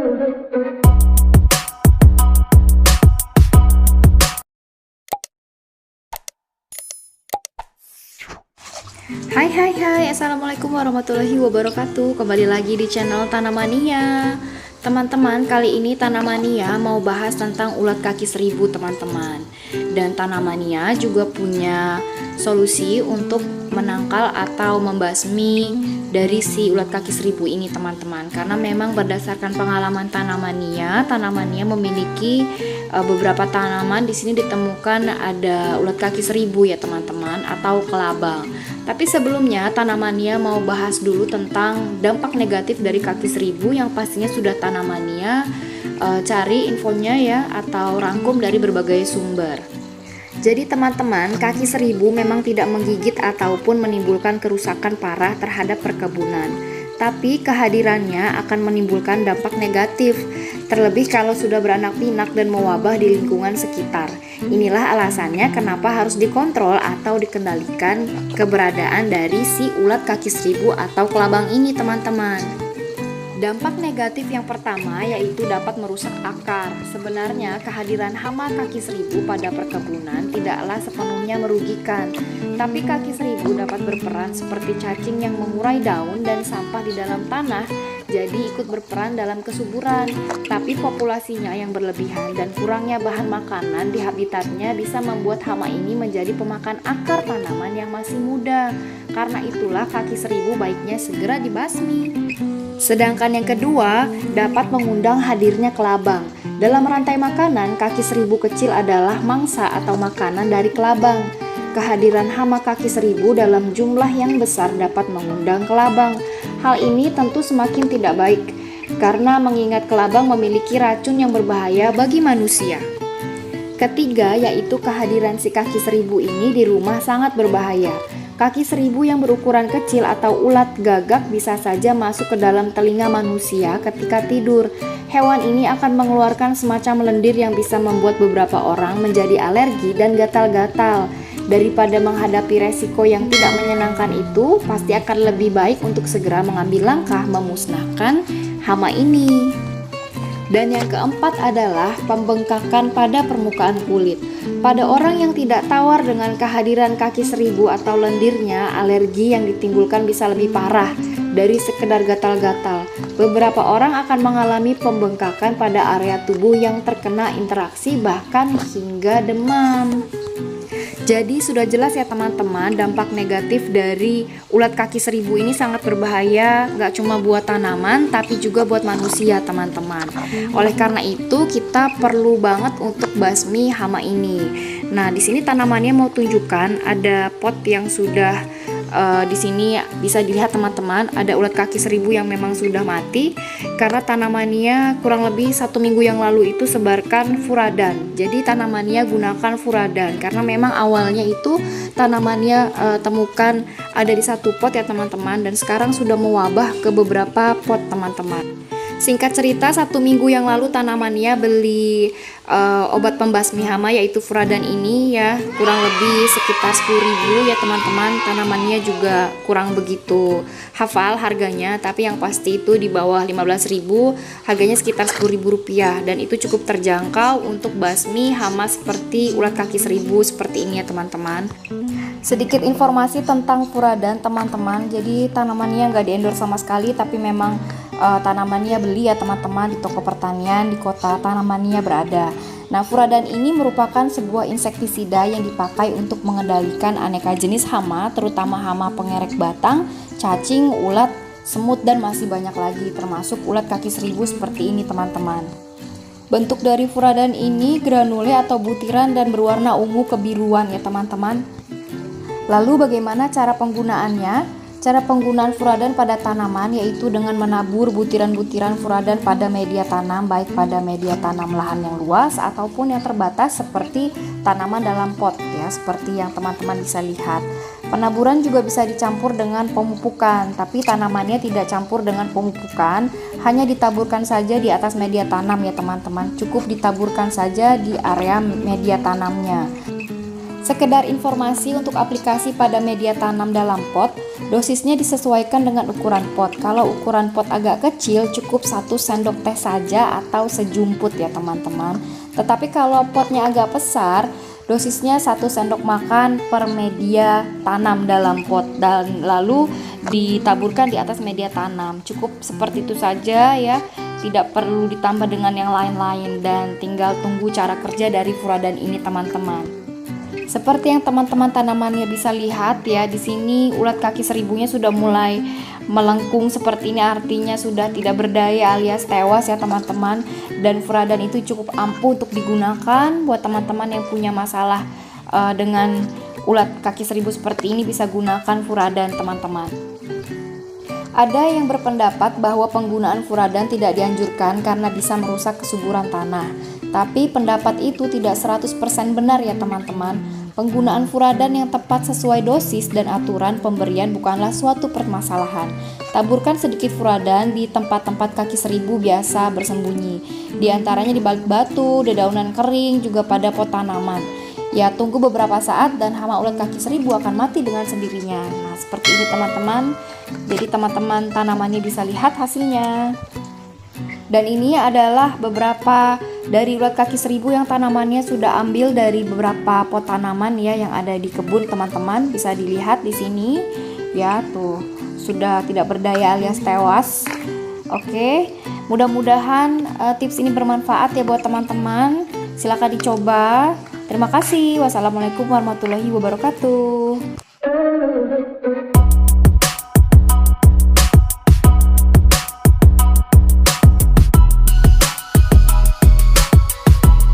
Hai, assalamualaikum warahmatullahi wabarakatuh. Kembali lagi di channel Tanamania. Teman-teman, kali ini Tanamania mau bahas tentang ulat kaki seribu, teman-teman. Dan Tanamania juga punya solusi untuk menangkal atau membasmi dari si ulat kaki seribu ini, teman-teman. Karena memang berdasarkan pengalaman Tanamania memiliki beberapa tanaman di sini ditemukan ada ulat kaki seribu ya, teman-teman, atau kelabang. Tapi sebelumnya Tanamania mau bahas dulu tentang dampak negatif dari kaki seribu yang pastinya sudah Tanamania cari infonya ya, atau rangkum dari berbagai sumber. Jadi teman-teman, kaki seribu memang tidak menggigit ataupun menimbulkan kerusakan parah terhadap perkebunan, tapi kehadirannya akan menimbulkan dampak negatif, terlebih kalau sudah beranak pinak dan mewabah di lingkungan sekitar. Inilah alasannya kenapa harus dikontrol atau dikendalikan keberadaan dari si ulat kaki seribu atau kelabang ini, teman-teman. Dampak negatif yang pertama yaitu dapat merusak akar. Sebenarnya kehadiran hama kaki seribu pada perkebunan tidaklah sepenuhnya merugikan, tapi kaki seribu dapat berperan seperti cacing yang mengurai daun dan sampah di dalam tanah, jadi ikut berperan dalam kesuburan. Tapi populasinya yang berlebihan dan kurangnya bahan makanan di habitatnya bisa membuat hama ini menjadi pemakan akar tanaman yang masih muda. Karena itulah kaki seribu baiknya segera dibasmi. Sedangkan yang kedua, dapat mengundang hadirnya kelabang. Dalam rantai makanan, kaki seribu kecil adalah mangsa atau makanan dari kelabang. Kehadiran hama kaki seribu dalam jumlah yang besar dapat mengundang kelabang. Hal ini tentu semakin tidak baik, karena mengingat kelabang memiliki racun yang berbahaya bagi manusia. Ketiga, yaitu kehadiran si kaki seribu ini di rumah sangat berbahaya. Kaki seribu yang berukuran kecil atau ulat gagak bisa saja masuk ke dalam telinga manusia ketika tidur. Hewan ini akan mengeluarkan semacam lendir yang bisa membuat beberapa orang menjadi alergi dan gatal-gatal. Daripada menghadapi resiko yang tidak menyenangkan itu, pasti akan lebih baik untuk segera mengambil langkah memusnahkan hama ini. Dan yang keempat adalah pembengkakan pada permukaan kulit. Pada orang yang tidak tawar dengan kehadiran kaki seribu atau lendirnya, alergi yang ditimbulkan bisa lebih parah dari sekedar gatal-gatal. Beberapa orang akan mengalami pembengkakan pada area tubuh yang terkena interaksi, bahkan hingga demam. Jadi sudah jelas ya teman-teman, dampak negatif dari ulat kaki seribu ini sangat berbahaya, gak cuma buat tanaman tapi juga buat manusia, teman-teman. Oleh karena itu kita perlu banget untuk basmi hama ini. Nah, di sini tanamannya mau tunjukkan ada pot yang sudah di sini bisa dilihat teman-teman, ada ulat kaki seribu yang memang sudah mati karena tanamannya kurang lebih 1 minggu yang lalu itu sebarkan furadan. Jadi tanamannya gunakan furadan karena memang awalnya itu tanamannya temukan ada di 1 pot ya teman-teman, dan sekarang sudah mewabah ke beberapa pot, teman-teman. Singkat cerita, 1 minggu yang lalu tanamannya beli obat pembasmi hama yaitu furadan ini ya, kurang lebih sekitar 10.000 ya teman-teman. Tanamannya juga kurang begitu hafal harganya, tapi yang pasti itu di bawah 15.000, harganya sekitar 10.000 rupiah, dan itu cukup terjangkau untuk basmi hama seperti ulat kaki seribu seperti ini ya teman-teman. Sedikit informasi tentang furadan, teman-teman. Jadi tanamannya nggak di-endorse sama sekali, tapi memang tanamannya beli ya teman-teman di toko pertanian di kota tanamannya berada. Nah, furadan ini merupakan sebuah insektisida yang dipakai untuk mengendalikan aneka jenis hama, terutama hama pengerek batang, cacing, ulat, semut, dan masih banyak lagi, termasuk ulat kaki seribu seperti ini, teman-teman. Bentuk dari furadan ini granule atau butiran dan berwarna ungu kebiruan ya teman-teman. Lalu bagaimana cara penggunaannya? Cara penggunaan furadan pada tanaman yaitu dengan menabur butiran-butiran furadan pada media tanam, baik pada media tanam lahan yang luas ataupun yang terbatas seperti tanaman dalam pot ya, seperti yang teman-teman bisa lihat. Penaburan juga bisa dicampur dengan pemupukan, tapi tanamannya tidak campur dengan pemupukan, hanya ditaburkan saja di atas media tanam ya teman-teman. Cukup ditaburkan saja di area media tanamnya. Sekedar informasi untuk aplikasi pada media tanam dalam pot, dosisnya disesuaikan dengan ukuran pot. Kalau ukuran pot agak kecil, cukup 1 sendok teh saja atau sejumput ya teman-teman. Tetapi kalau potnya agak besar, dosisnya 1 sendok makan per media tanam dalam pot dan lalu ditaburkan di atas media tanam. Cukup seperti itu saja ya, tidak perlu ditambah dengan yang lain-lain dan tinggal tunggu cara kerja dari furadan ini teman-teman. Seperti yang teman-teman tanamannya bisa lihat ya, di sini ulat kaki seribunya sudah mulai melengkung seperti ini, artinya sudah tidak berdaya alias tewas ya teman-teman. Dan furadan itu cukup ampuh untuk digunakan buat teman-teman yang punya masalah dengan ulat kaki seribu seperti ini, bisa gunakan furadan teman-teman. Ada yang berpendapat bahwa penggunaan furadan tidak dianjurkan karena bisa merusak kesuburan tanah. Tapi pendapat itu tidak 100% benar ya teman-teman. Penggunaan furadan yang tepat sesuai dosis dan aturan pemberian bukanlah suatu permasalahan. Taburkan sedikit furadan di tempat-tempat kaki seribu biasa bersembunyi. Di antaranya di balik batu, dedaunan kering, juga pada pot tanaman. Ya, tunggu beberapa saat dan hama ulat kaki seribu akan mati dengan sendirinya. Nah, seperti ini teman-teman. Jadi teman-teman tanamannya bisa lihat hasilnya. Dan ini adalah beberapa dari ulat kaki seribu yang tanamannya sudah ambil dari beberapa pot tanaman ya yang ada di kebun teman-teman. Bisa dilihat di sini ya, tuh sudah tidak berdaya alias tewas. Oke, mudah-mudahan tips ini bermanfaat ya buat teman-teman. Silakan dicoba. Terima kasih. Wassalamualaikum warahmatullahi wabarakatuh.